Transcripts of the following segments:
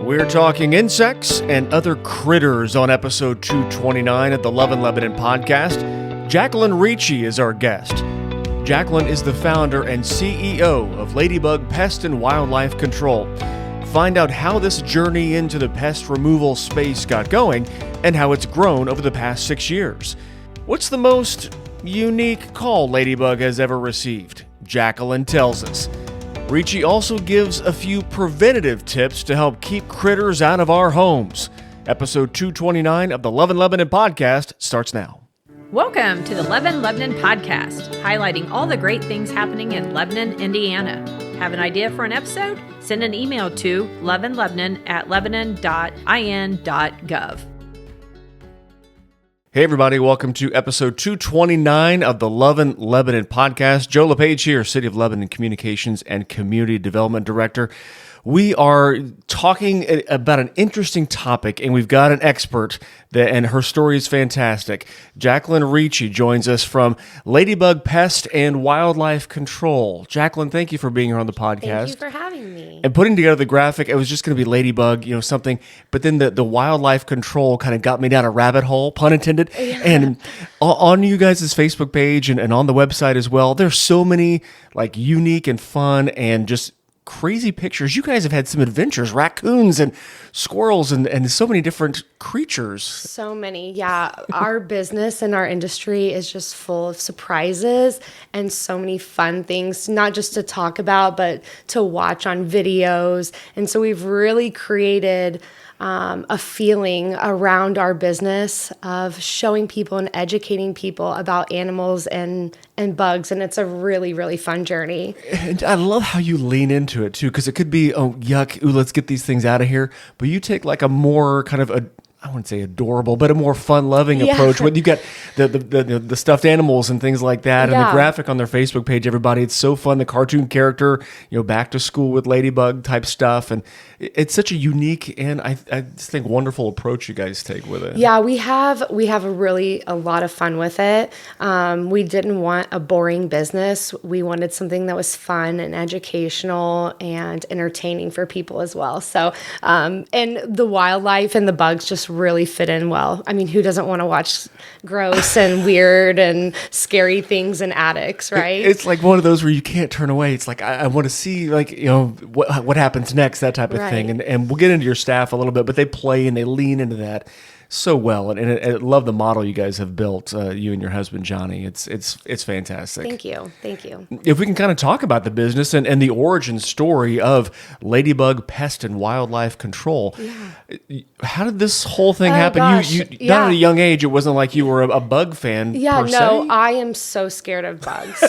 We're talking insects and other critters on episode 229 of the Love and Lebanon podcast. Jaclyn Ricci is our guest. Jaclyn is the founder and CEO of LadyBug Pest and Wildlife Control. Find out how this journey into the pest removal space got going and how it's grown over the past 6 years. What's the most unique call LadyBug has ever received? Jaclyn tells us. Ricci also gives a few preventative tips to help keep critters out of our homes. Episode 229 of the Love and Lebanon podcast starts now. Welcome to the Love and Lebanon podcast, highlighting all the great things happening in Lebanon, Indiana. Have an idea for an episode? Send an email to loveandlebanon@lebanon.in.gov. Hey everybody, welcome to episode 229 of the Love and Lebanon podcast. Joe LePage here, City of Lebanon Communications and Community Development Director. We are talking about an interesting topic, and we've got an expert, and her story is fantastic. Jaclyn Ricci joins us from LadyBug Pest and Wildlife Control. Jaclyn, thank you for being here on the podcast. Thank you for having me. And putting together the graphic, it was just going to be Ladybug, something, but then the Wildlife Control kind of got me down a rabbit hole, pun intended. Yeah. And on you guys' Facebook page and on the website as well, there's so many like unique and fun and just crazy pictures. You guys have had some adventures, raccoons and squirrels and so many different creatures. So many. Yeah. Our business and our industry is just full of surprises and so many fun things, not just to talk about, but to watch on videos. And so we've really created a feeling around our business of showing people and educating people about animals and bugs, and it's a really, really fun journey. And I love how you lean into it too, because it could be, oh, yuck, ooh, let's get these things out of here, but you take like a more kind of I wouldn't say adorable, but a more fun-loving approach. When you got the stuffed animals and things like that, and the graphic on their Facebook page, everybody, it's so fun. The cartoon character, back to school with Ladybug type stuff, and it's such a unique and I just think wonderful approach you guys take with it. Yeah, we have a lot of fun with it. We didn't want a boring business. We wanted something that was fun and educational and entertaining for people as well. So, and the wildlife and the bugs just really fit in well. I mean, who doesn't want to watch gross and weird and scary things in attics, right? It's like one of those where you can't turn away. It's like, I want to see what happens next, that type of thing. And we'll get into your staff a little bit, but they play and they lean into that so well. And I love the model you guys have built, you and your husband, Johnny. It's fantastic. Thank you. If we can kind of talk about the business and the origin story of LadyBug Pest and Wildlife Control. Yeah. How did this whole thing happen? You not at a young age, it wasn't like you were a bug fan per se? I am so scared of bugs.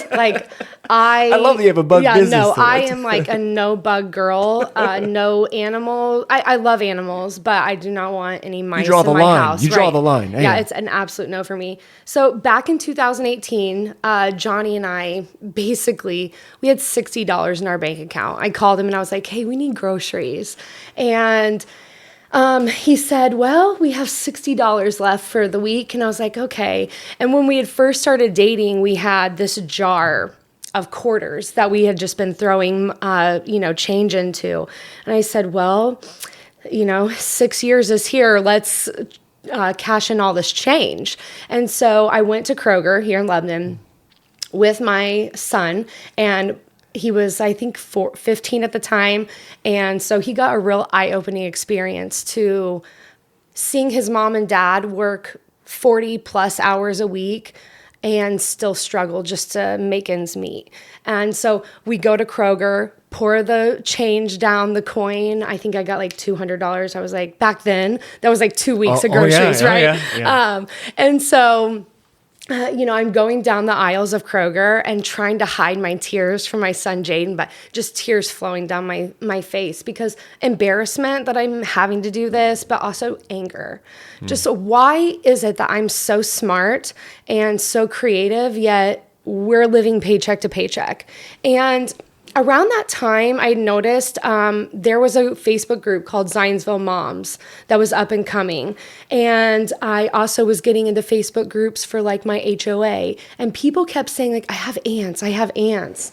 I love that you have a bug business. Yeah, no, I am like a no bug girl, no animal. I love animals, but I do not want any mice in my house. You draw the line. Yeah, it's an absolute no for me. So back in 2018, Johnny and I, basically, we had $60 in our bank account. I called him and I was like, hey, we need groceries. And he said, well, we have $60 left for the week. And I was like, okay. And when we had first started dating, we had this jar of quarters that we had just been throwing, change into. And I said, well, 6 years is here. Let's cash in all this change. And so I went to Kroger here in Lebanon with my son, and he was, I think, 15 at the time. And so he got a real eye-opening experience to seeing his mom and dad work 40 plus hours a week and still struggle just to make ends meet. And so we go to Kroger, pour the change down the coin. I think I got like $200. I was like, back then, that was like 2 weeks of groceries, right? Yeah. And so I'm going down the aisles of Kroger and trying to hide my tears from my son, Jaden, but just tears flowing down my face because embarrassment that I'm having to do this, but also anger. Just why is it that I'm so smart and so creative, yet we're living paycheck to paycheck? And around that time, I noticed there was a Facebook group called Zionsville Moms that was up and coming. And I also was getting into Facebook groups for like my HOA. And people kept saying like, I have ants.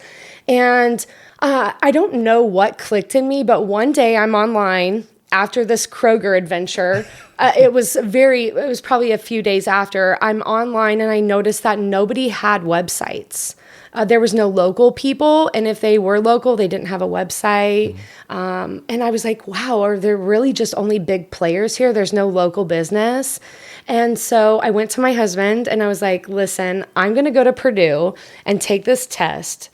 And I don't know what clicked in me, but one day I'm online after this Kroger adventure, it was probably a few days after, I'm online and I noticed that nobody had websites. There was no local people, and if they were local, they didn't have a website. And I was like, wow, are there really just only big players here? There's no local business. And so I went to my husband and I was like, listen, I'm going to go to Purdue and take this test.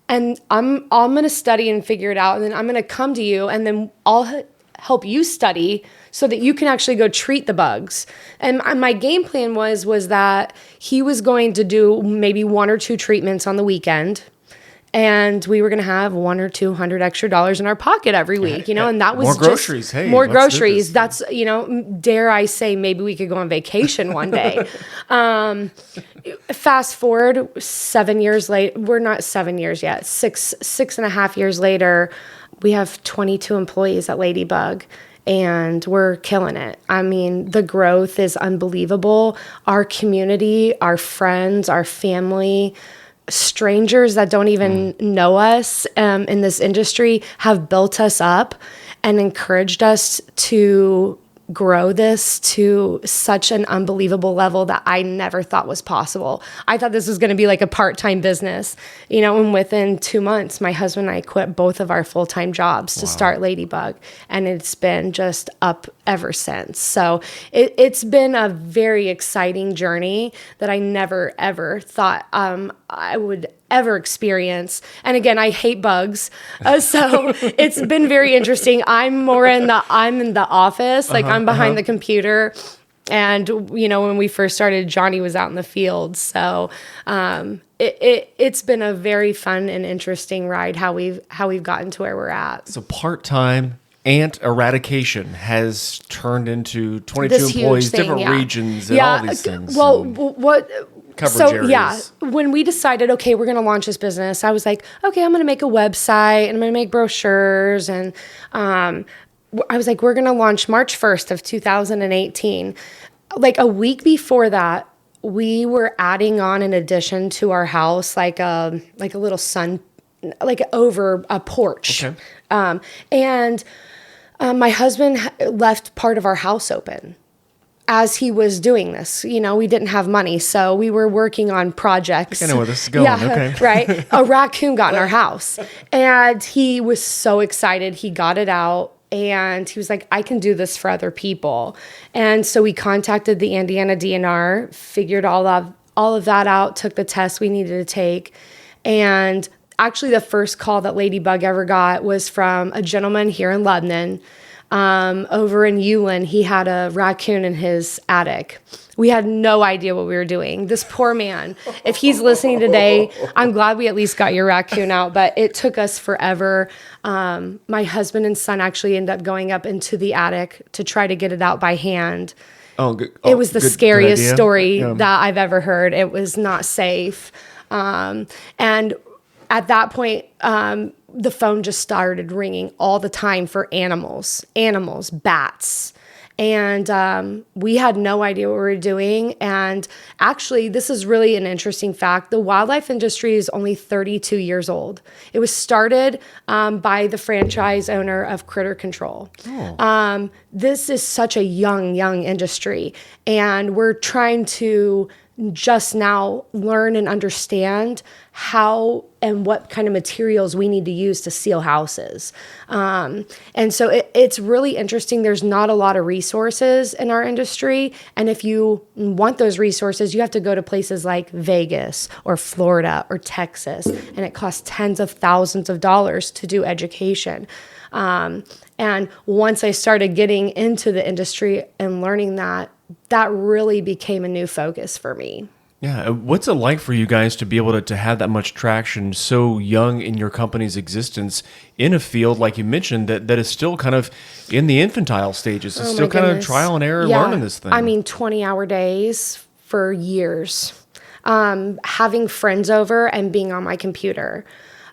And I'm going to study and figure it out. And then I'm going to come to you, and then I'll help you study so that you can actually go treat the bugs. And my game plan was that he was going to do maybe 1 or 2 treatments on the weekend. And we were going to have $100 or $200 extra in our pocket every week, and that was more groceries. Hey, more groceries. That's, dare I say, maybe we could go on vacation one day. Fast forward 7 years later, we're not 7 years yet, 6.5 years later, we have 22 employees at LadyBug. And we're killing it. I mean, the growth is unbelievable. Our community, our friends, our family, strangers that don't even know us in this industry have built us up and encouraged us to grow this to such an unbelievable level that I never thought was possible. I thought this was going to be like a part-time business, and within 2 months, my husband and I quit both of our full-time jobs to start LadyBug, and it's been just up ever since. So it's been a very exciting journey that I never, ever thought I would ever experience. And again, I hate bugs. So it's been very interesting. I'm in the office, like I'm behind the computer. And, when we first started, Johnny was out in the field. So it's been a very fun and interesting ride how we've gotten to where we're at. So part-time ant eradication has turned into 22 This huge employees, thing, different regions, and all these things. Well, Coverage areas. When we decided, okay, we're going to launch this business, I was like, okay, I'm going to make a website and I'm going to make brochures. And I was like, we're going to launch March 1st of 2018. Like a week before that, we were adding on an addition to our house, like a little like over a porch. Okay. And my husband left part of our house open as he was doing this. We didn't have money, so we were working on projects. I know where this is going. Yeah, okay. Right. A raccoon got in our house, and he was so excited. He got it out, and he was like, I can do this for other people. And so we contacted the Indiana DNR, figured all of that out, took the test we needed to take, and actually the first call that LadyBug ever got was from a gentleman here in Lebanon. Over in Ulan, he had a raccoon in his attic. We had no idea what we were doing. This poor man, if he's listening today, I'm glad we at least got your raccoon out, but it took us forever. My husband and son actually ended up going up into the attic to try to get it out by hand. Oh, good. It was the scariest good story that I've ever heard. It was not safe. And at that point, the phone just started ringing all the time for animals, bats. And we had no idea what we were doing. And actually, this is really an interesting fact. The wildlife industry is only 32 years old. It was started by the franchise owner of Critter Control. Oh. This is such a young industry. And we're trying to just now learn and understand how and what kind of materials we need to use to seal houses. And so it's really interesting. There's not a lot of resources in our industry. And if you want those resources, you have to go to places like Vegas or Florida or Texas. And it costs tens of thousands of dollars to do education. And once I started getting into the industry and learning that really became a new focus for me. Yeah. What's it like for you guys to be able to have that much traction so young in your company's existence in a field, like you mentioned, that is still kind of in the infantile stages? It's still kind of trial and error learning this thing. I mean, 20-hour days for years. Having friends over and being on my computer.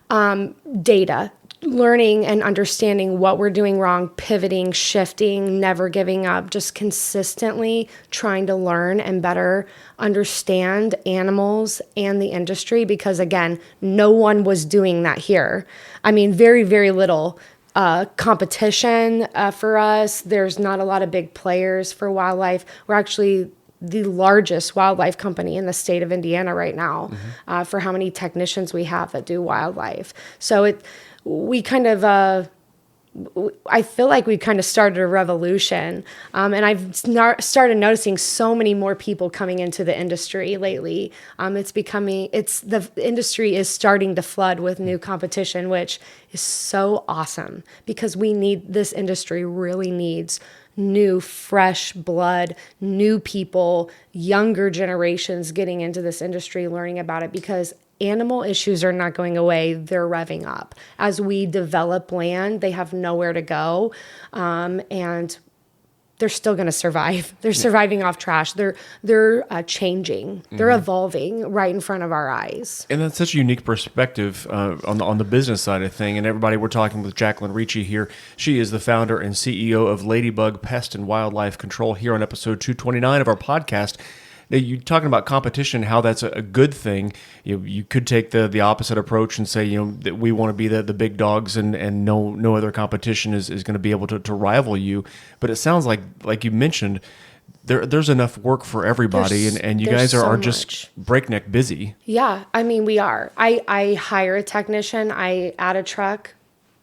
Data. Learning and understanding what we're doing wrong, pivoting, shifting, never giving up, just consistently trying to learn and better understand animals and the industry, because again, no one was doing that here. I mean, very, very little competition for us. There's not a lot of big players for wildlife. We're actually the largest wildlife company in the state of Indiana right now, for how many technicians we have that do wildlife. So we kind of, I feel like we kind of started a revolution. And I've started noticing so many more people coming into the industry lately. The industry is starting to flood with new competition, which is so awesome, because this industry really needs new, fresh blood, new people, younger generations getting into this industry, learning about it, because animal issues are not going away. They're revving up. As we develop land, they have nowhere to go. And they're still going to survive. They're surviving off trash. They're changing. They're evolving right in front of our eyes. And that's such a unique perspective on the business side of thing. And everybody, we're talking with Jaclyn Ricci here. She is the founder and CEO of LadyBug Pest and Wildlife Control here on episode 229 of our podcast. Now, you're talking about competition, how that's a good thing. You could take the opposite approach and say, that we want to be the big dogs and no other competition is going to be able to rival you. But it sounds like you mentioned, there's enough work for everybody, and you guys are just breakneck busy. Yeah, I mean, we are. I hire a technician, I add a truck,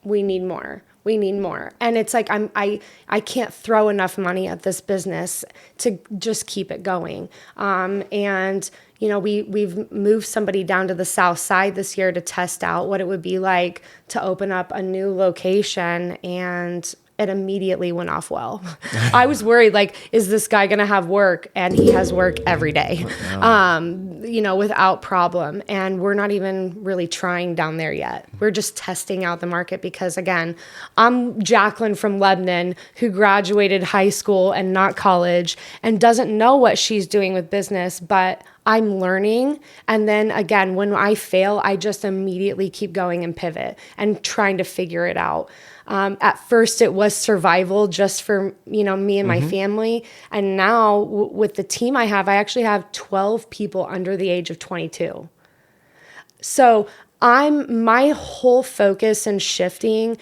we need more. We need more. And it's like I can't throw enough money at this business to just keep it going. And we've moved somebody down to the south side this year to test out what it would be like to open up a new location, and it immediately went off well. I was worried, is this guy going to have work? And he has work every day, without problem. And we're not even really trying down there yet. We're just testing out the market because, again, I'm Jaclyn from Lebanon, who graduated high school and not college and doesn't know what she's doing with business, but I'm learning. And then again, when I fail, I just immediately keep going and pivot and trying to figure it out. At first it was survival just for, me and my family. And now with the team I actually have 12 people under the age of 22. So my whole focus and shifting,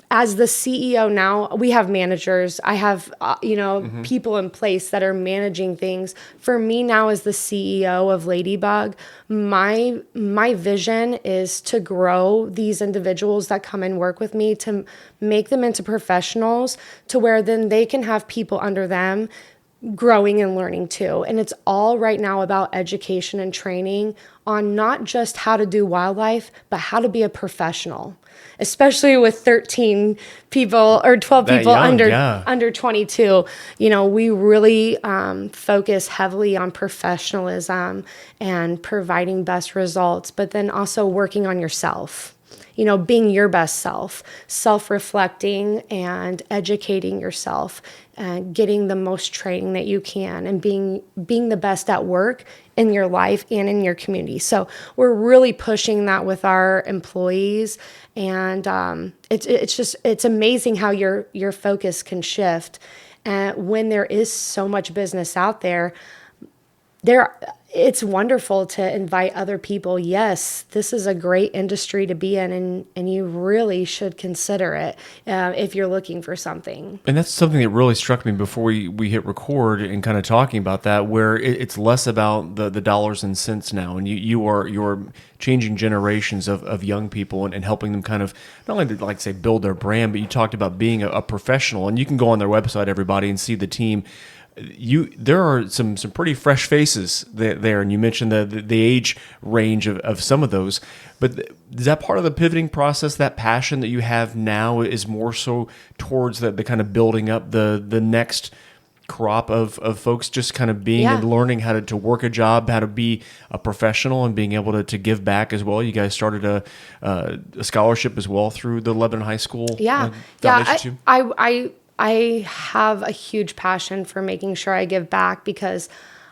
as the CEO now, we have managers. I have, people in place that are managing things. For me now as the CEO of LadyBug, my vision is to grow these individuals that come and work with me, to make them into professionals, to where then they can have people under them growing and learning too. And it's all right now about education and training on not just how to do wildlife, but how to be a professional, especially with 13 people or 12 that people young, under 22. We really focus heavily on professionalism and providing best results, but then also working on yourself. Being your best self-reflecting and educating yourself, getting the most training that you can, and being the best at work in your life and in your community. So we're really pushing that with our employees, and it's amazing how your focus can shift. When there is so much business out there, it's wonderful to invite other people. Yes, this is a great industry to be in, and you really should consider it if you're looking for something. And that's something that really struck me before we hit record and kind of talking about that, where it's less about the dollars and cents now, and you're changing generations of young people and helping them kind of not only to, say, build their brand, but you talked about being a professional, and you can go on their website, everybody, and see the team. There are some pretty fresh faces there, and you mentioned the age range of some of those. But is that part of the pivoting process? That passion that you have now is more so towards the kind of building up the next crop of folks, just kind of being and learning how to work a job, how to be a professional, and being able to give back as well. You guys started a scholarship as well through the Lebanon High School Foundation too. I have a huge passion for making sure I give back, because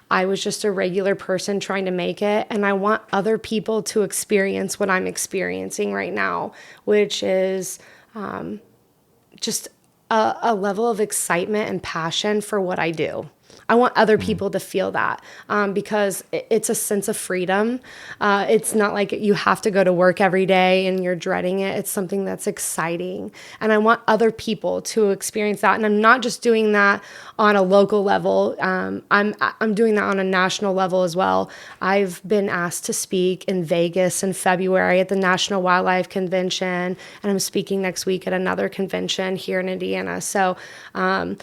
I was just a regular person trying to make it. And I want other people to experience what I'm experiencing right now, which is just a level of excitement and passion for what I do. I want other people to feel that because it's a sense of freedom. It's not like you have to go to work every day and you're dreading it. It's something that's exciting. And I want other people to experience that. And I'm not just doing that on a local level. I'm doing that on a national level as well. I've been asked to speak in Vegas in February at the National Wildlife Convention, and I'm speaking next week at another convention here in Indiana. So I'm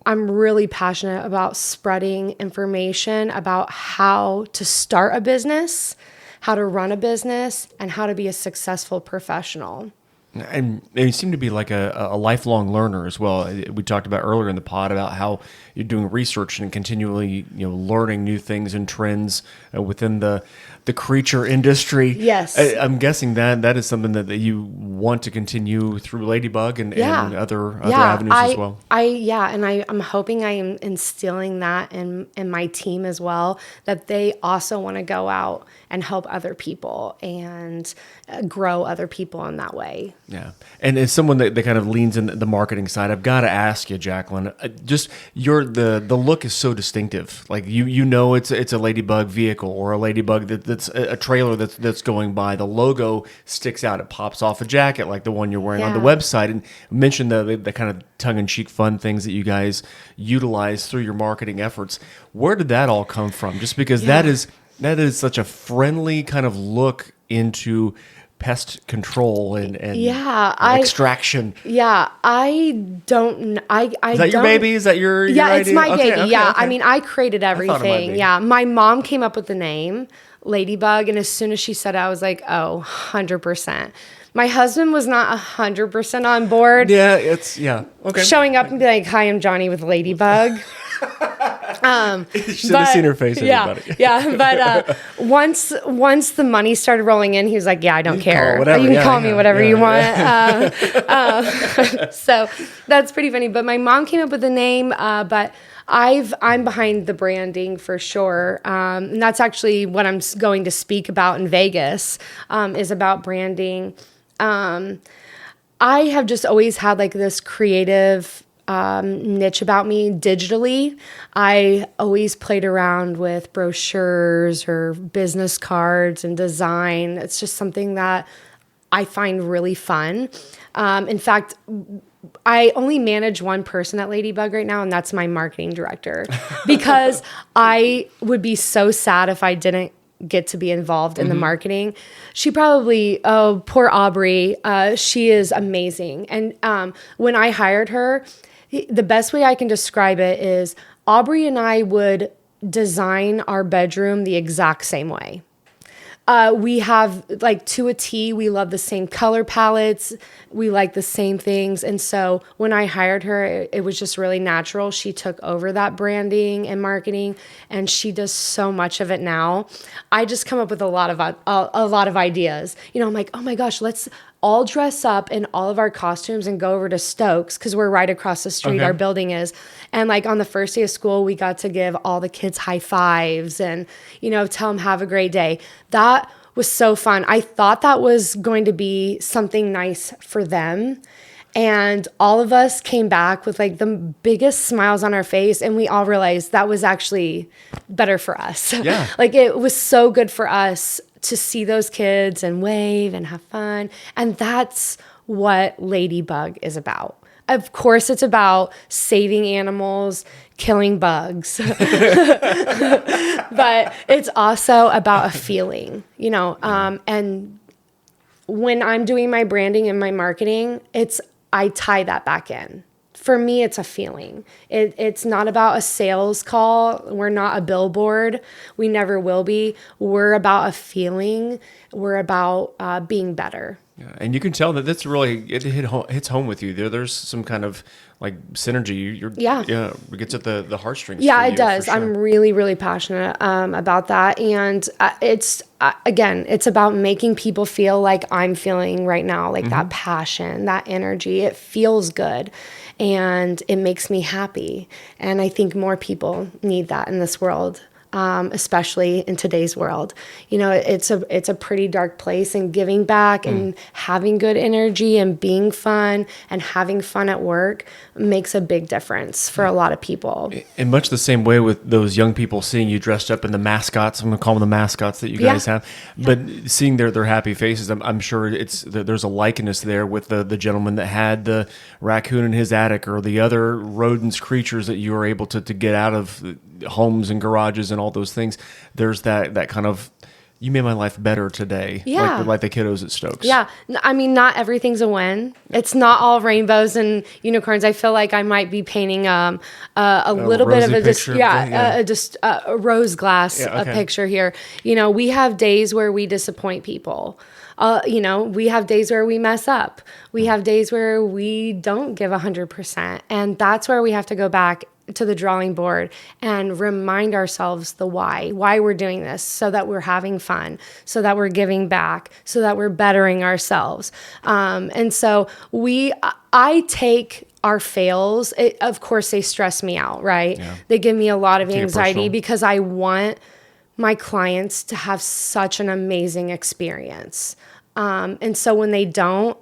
really passionate about spreading information about how to start a business, how to run a business, and how to be a successful professional. And you seem to be like a lifelong learner as well. We talked about earlier in the pod about how you're doing research and continually, learning new things and trends within the creature industry. Yes. I'm guessing that is something that you want to continue through LadyBug and other avenues as well. I'm hoping I am instilling that in my team as well, that they also want to go out and help other people and grow other people in that way. Yeah. And as someone that kind of leans in the marketing side, I've got to ask you, Jaclyn, just the look is so distinctive. Like it's a LadyBug vehicle or a LadyBug that's a trailer that's going by. The logo sticks out. It pops off a jacket like the one you're wearing on the website. And mention the kind of tongue-in-cheek fun things that you guys utilize through your marketing efforts. Where did that all come from? Just because that is such a friendly kind of look into pest control and extraction. Yeah, I don't. Is that your baby? Is that your it's idea? my baby. Okay. I mean, I created everything. My mom came up with the name LadyBug, and as soon as she said it, I was like, 100%. My husband was not 100% on board. Okay. Showing up and be like, "Hi, I'm Johnny with LadyBug." You should have seen her face, everybody. But once the money started rolling in, he was like, "Yeah, I don't care. You can call me whatever you want." So that's pretty funny. But my mom came up with the name, but I'm behind the branding for sure. And that's actually what I'm going to speak about in Vegas, is about branding. I have just always had like this creative niche about me digitally. I always played around with brochures or business cards and design. It's just something that I find really fun. In fact, I only manage one person at LadyBug right now, and that's my marketing director, because I would be so sad if I didn't get to be involved in the marketing. She probably, poor Aubrey, she is amazing. And when I hired her, the best way I can describe it is Aubrey and I would design our bedroom the exact same way. We have, like, to a T, we love the same color palettes. We like the same things. And so when I hired her, it was just really natural. She took over that branding and marketing, and she does so much of it now. I just come up with a lot of ideas. I'm like, oh my gosh, let's all dress up in all of our costumes and go over to Stokes, because we're right across the street. Okay. Our building is. And like on the first day of school, we got to give all the kids high fives and, tell them have a great day. That was so fun. I thought that was going to be something nice for them. And all of us came back with like the biggest smiles on our face. And we all realized that was actually better for us. Yeah. Like it was so good for us to see those kids and wave and have fun. And that's what LadyBug is about. Of course, it's about saving animals, killing bugs. But it's also about a feeling, and when I'm doing my branding and my marketing, I tie that back in. For me, it's a feeling. It's not about a sales call. We're not a billboard. We never will be. We're about a feeling. We're about being better. Yeah, and you can tell that that's really, it hits home with you. There's some kind of like synergy. It gets at the heartstrings. Yeah, it does. Sure. I'm really, really passionate about that. And it's about making people feel like I'm feeling right now, like that passion, that energy. It feels good and it makes me happy. And I think more people need that in this world. especially in today's world. It's a pretty dark place, and giving back and having good energy and being fun and having fun at work makes a big difference for a lot of people. In much the same way with those young people seeing you dressed up in the mascots, I'm going to call them the mascots that you guys have, but seeing their happy faces, I'm sure there's a likeness there with the gentleman that had the raccoon in his attic, or the other rodents, creatures that you were able to get out of homes and garages and all those things. There's that kind of, you made my life better today. Yeah. Like the kiddos at Stokes. Yeah. I mean, not everything's a win. It's not all rainbows and unicorns. I feel like I might be painting a little bit of a rose glass picture here. We have days where we disappoint people. We have days where we mess up. We have days where we don't give 100%. And that's where we have to go back to the drawing board and remind ourselves the why we're doing this, so that we're having fun, so that we're giving back, so that we're bettering ourselves. And so I take our fails. Of course, they stress me out, right? Yeah. They give me a lot of anxiety because I want my clients to have such an amazing experience. And so when they don't,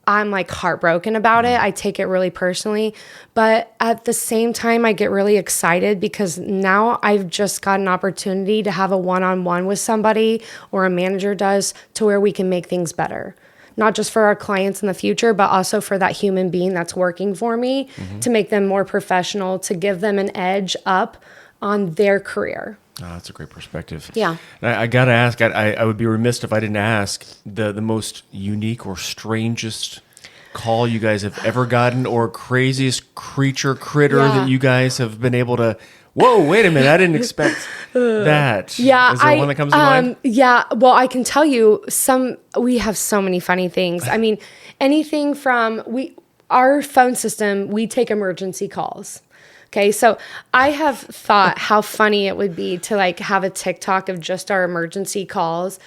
I'm like heartbroken about it. I take it really personally, but at the same time, I get really excited because now I've just got an opportunity to have a one-on-one with somebody, or a manager does, to where we can make things better. Not just for our clients in the future, but also for that human being that's working for me, to make them more professional, to give them an edge up on their career. Oh, that's a great perspective. Yeah. I got to ask, I would be remiss if I didn't ask the most unique or strangest call you guys have ever gotten, or craziest critter that you guys have been able to, whoa, wait a minute, I didn't expect that. Yeah. Is there one that comes to mind? Yeah. Well, I can tell you we have so many funny things. I mean, anything from our phone system, we take emergency calls. Okay, so I have thought how funny it would be to have a TikTok of just our emergency calls,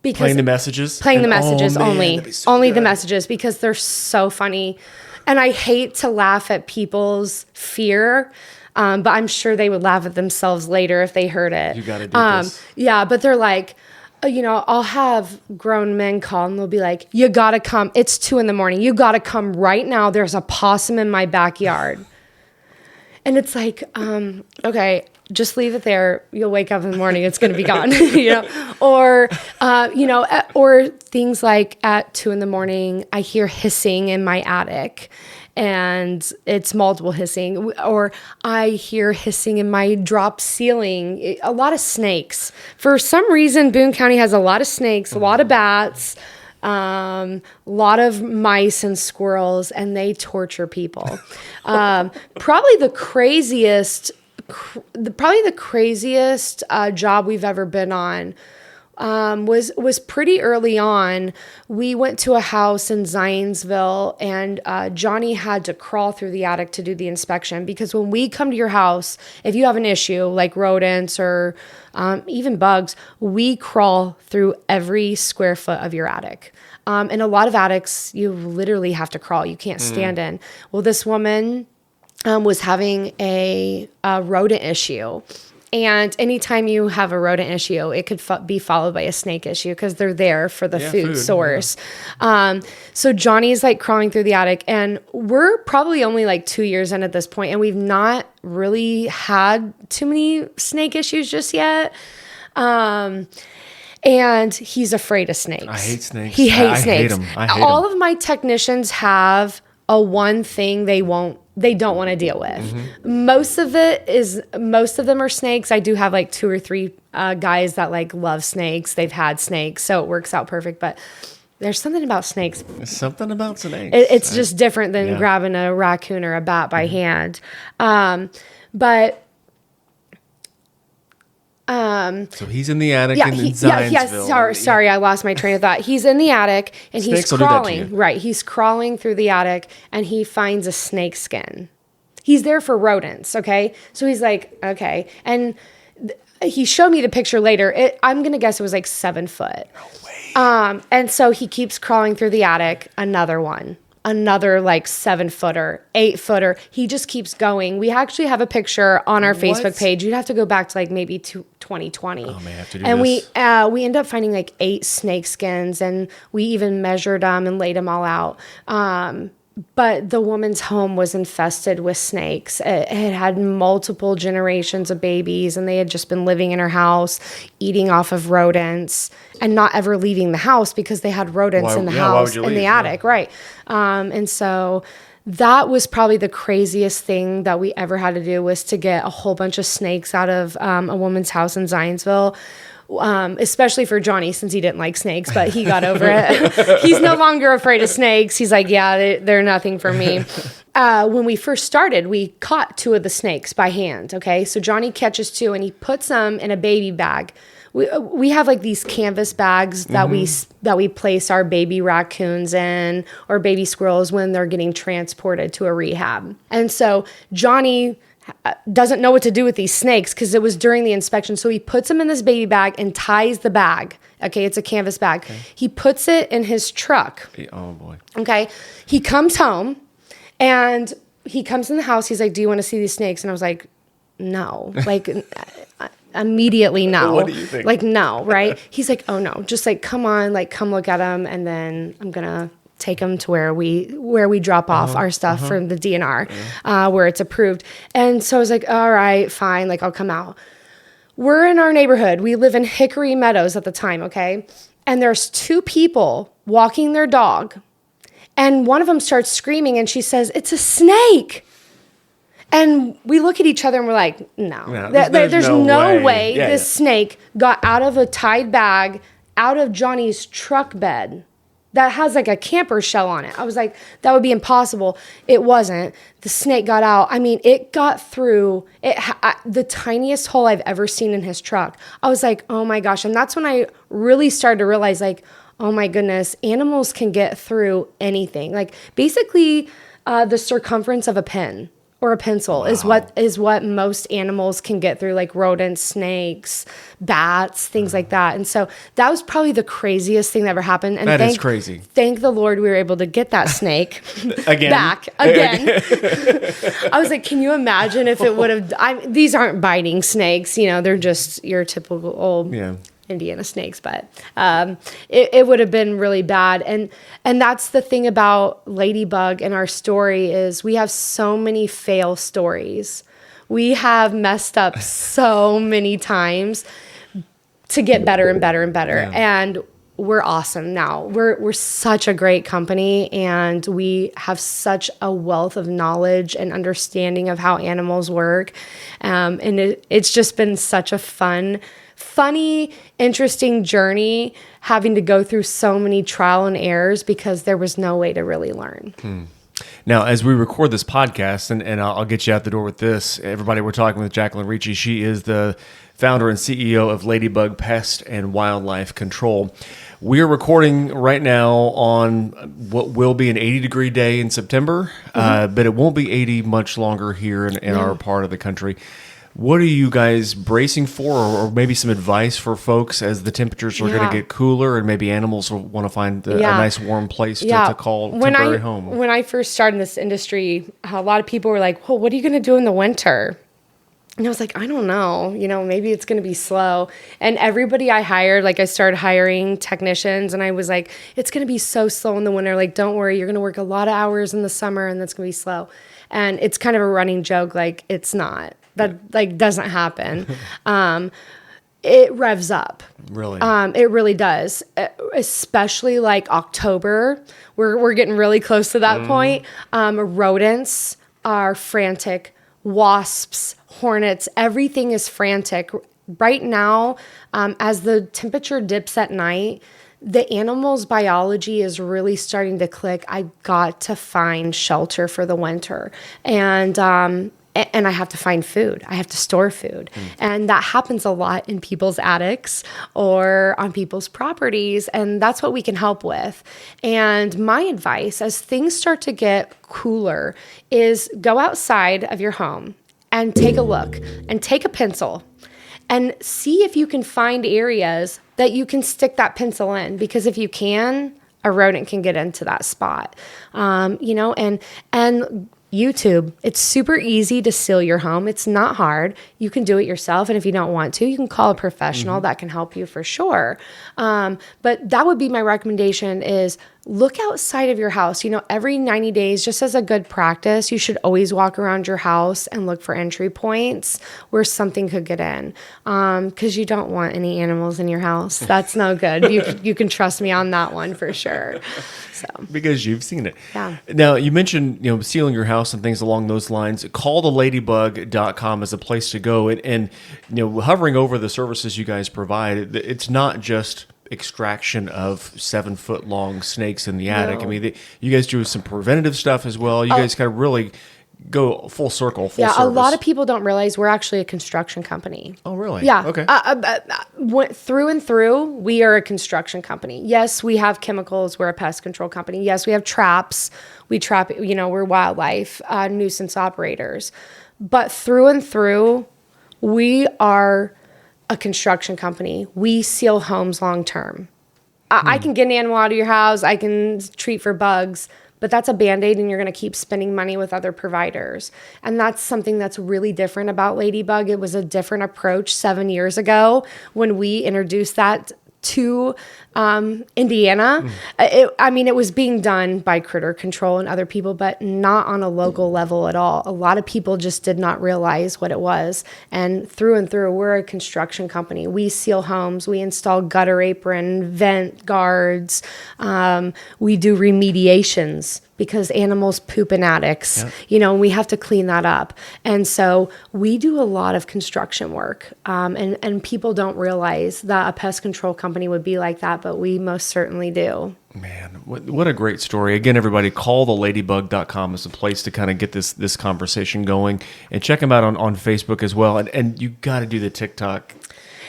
because playing the messages only the messages, because they're so funny, and I hate to laugh at people's fear, but I'm sure they would laugh at themselves later if they heard it. You got to do this. Yeah, but they're like, I'll have grown men call and they'll be like, "You gotta come. It's 2 a.m. You gotta come right now. There's a possum in my backyard." And it's like, okay, just leave it there. You'll wake up in the morning, it's going to be gone, or things like at 2 a.m, I hear hissing in my attic, and it's multiple hissing, or I hear hissing in my drop ceiling. A lot of snakes. For some reason, Boone County has a lot of snakes, a lot of bats, a lot of mice and squirrels, and they torture people. Probably the craziest job we've ever been on was pretty early on. We went to a house in Zionsville, and Johnny had to crawl through the attic to do the inspection, because when we come to your house, if you have an issue like rodents or even bugs, we crawl through every square foot of your attic. And a lot of attics, you literally have to crawl. You can't stand in. Well, this woman was having a rodent issue. And anytime you have a rodent issue, it could be followed by a snake issue, because they're there for the food source. Yeah. So Johnny's crawling through the attic, and we're probably only 2 years in at this point, and we've not really had too many snake issues just yet. And he's afraid of snakes. I hate snakes. He hates snakes. I hate All them. of my technicians have a one thing they don't want to deal with. Mm-hmm. Most of them are snakes. I do have 2 or 3 guys that love snakes. They've had snakes, so it works out perfect. But there's something about snakes. There's something about snakes. It's just different than grabbing a raccoon or a bat by hand. So he's in the attic in Zionsville. Sorry, I lost my train of thought. He's in the attic, and Snakes he's crawling. Right, he's crawling through the attic, and he finds a snake skin. He's there for rodents, okay? So he's like, okay. And he showed me the picture later. I'm going to guess it was 7 foot. No way. And so he keeps crawling through the attic, another one. another like 7-footer, 8-footer. He just keeps going. We actually have a picture on our Facebook page. You'd have to go back to like maybe 2020. Oh, may have to do and this. we end up finding like 8 snake skins, and we even measured them and laid them all out. But the woman's home was infested with snakes. It had multiple generations of babies, and they had just been living in her house, eating off of rodents, and not ever leaving the house because they had rodents in the house, in the attic, right? And so that was probably the craziest thing that we ever had to do, was to get a whole bunch of snakes out of a woman's house in Zionsville. Especially for Johnny, since he didn't like snakes, but he got over it. He's no longer afraid of snakes. He's like, yeah, they're nothing for me. When we first started, we caught 2 of the snakes by hand. Okay. So Johnny catches 2 and he puts them in a baby bag. We have like these canvas bags that we place our baby raccoons in, or baby squirrels, when they're getting transported to a rehab. And so Johnny doesn't know what to do with these snakes because it was during the inspection. So he puts them in this baby bag and ties the bag. Okay, it's a canvas bag. Okay. He puts it in his truck. Oh, boy. Okay, he comes home and he comes in the house. He's like, do you want to see these snakes? And I was like, no. Like, immediately no. What do you think? Like, no, right? He's like, oh, no. Just like, come on, like, come look at them. And then I'm going to take them to where we drop off our stuff from the DNR, where it's approved. And so I was like, all right, fine. Like, I'll come out. We're in our neighborhood. We live in Hickory Meadows at the time. Okay. And there's 2 people walking their dog. And one of them starts screaming and she says, it's a snake. And we look at each other and we're like, no, there's no way this snake got out of a tied bag, out of Johnny's truck bed that has like a camper shell on it. I was like, that would be impossible. It wasn't. The snake got out. I mean, it got through the tiniest hole I've ever seen in his truck. I was like, oh my gosh. And that's when I really started to realize, like, oh my goodness, animals can get through anything. Like, basically the circumference of a pen or a pencil is what most animals can get through, like rodents, snakes, bats, things like that. And so that was probably the craziest thing that ever happened. And that is crazy. Thank the Lord we were able to get that snake back again. I was like, can you imagine if it would have? These aren't biting snakes, they're just your typical old Indiana snakes, but it would have been really bad. And that's the thing about LadyBug and our story, is we have so many fail stories. We have messed up so many times to get better and better and better. Yeah. And we're awesome now. We're such a great company, and we have such a wealth of knowledge and understanding of how animals work. And it's just been such a funny, interesting journey, having to go through so many trial and errors because there was no way to really learn. Now, as we record this podcast, and I'll get you out the door with this, everybody, we're talking with Jaclyn Ricci. She is the founder and CEO of LadyBug Pest and Wildlife Control. We're recording right now on what will be an 80-degree day in September, but it won't be 80 much longer here in our part of the country. What are you guys bracing for, or maybe some advice for folks as the temperatures are going to get cooler and maybe animals will want to find a nice warm place to call temporary home? When I first started in this industry, a lot of people were like, well, what are you going to do in the winter? And I was like, I don't know, maybe it's going to be slow. And everybody I hired, like I started hiring technicians, and I was like, it's going to be so slow in the winter. Like, don't worry, you're going to work a lot of hours in the summer and that's going to be slow. And it's kind of a running joke. Like, it's not. That doesn't happen. It revs up. Really? It really does. Especially like October. We're getting really close to that point. Rodents are frantic. Wasps, hornets, everything is frantic. Right now, as the temperature dips at night, the animal's biology is really starting to click. I got to find shelter for the winter. And I have to find food. I have to store food. And that happens a lot in people's attics or on people's properties. And that's what we can help with. And my advice, as things start to get cooler, is go outside of your home and take a look and take a pencil and see if you can find areas that you can stick that pencil in. Because if you can, a rodent can get into that spot. And YouTube, it's super easy to seal your home. It's not hard. You can do it yourself. And if you don't want to, you can call a professional that can help you for sure. But that would be my recommendation is look outside of your house. Every 90 days, just as a good practice, you should always walk around your house and look for entry points where something could get in. Because you don't want any animals in your house. That's no good. You can trust me on that one for sure. So. Because you've seen it. Yeah. Now, you mentioned, sealing your house and things along those lines. Call the ladybug.com as a place to go. And hovering over the services you guys provide, it's not just extraction of 7-foot long snakes in the attic. No. I mean, you guys do some preventative stuff as well. You guys kind of really go full circle, full service. A lot of people don't realize we're actually a construction company. Oh, really? Yeah. Okay. Through and through, we are a construction company. Yes, we have chemicals. We're a pest control company. Yes, we have traps. We trap, we're wildlife nuisance operators. But through and through, we are a construction company. We seal homes long term. I can get an animal out of your house. I can treat for bugs. But that's a Band-Aid, and you're going to keep spending money with other providers. And that's something that's really different about LadyBug. It was a different approach 7 years ago when we introduced that to Indiana. It was being done by Critter Control and other people, but not on a local level at all. A lot of people just did not realize what it was. And through, we're a construction company. We seal homes. We install gutter apron, vent guards. We do remediations because animals poop in attics, and we have to clean that up. And so we do a lot of construction work. And people don't realize that a pest control company would be like that, but we most certainly do. Man, what a great story. Again, everybody, call the ladybug.com as a place to kind of get this conversation going. And check them out on Facebook as well. And you got to do the TikTok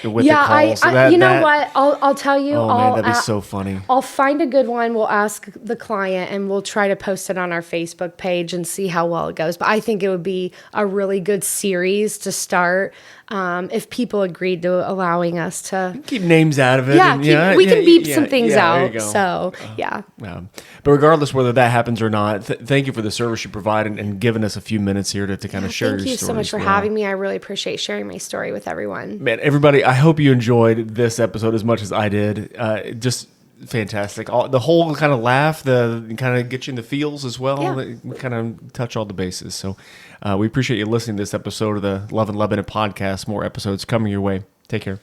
with the calls. What? I'll tell you. Oh, man, that'd be so funny. I'll find a good one. We'll ask the client, and we'll try to post it on our Facebook page and see how well it goes. But I think it would be a really good series to start if people agreed to allowing us to keep names out of it. We can beep some things out. So, But regardless whether that happens or not, thank you for the service you provide and giving us a few minutes here to kind of share your story. Thank you so much for having me. I really appreciate sharing my story with everyone. Man, everybody, I hope you enjoyed this episode as much as I did. Just fantastic. The whole kind of laugh, the kind of get you in the feels as well. Kind of touch all the bases. So we appreciate you listening to this episode of the Love and Lebanon podcast. More episodes coming your way. Take care.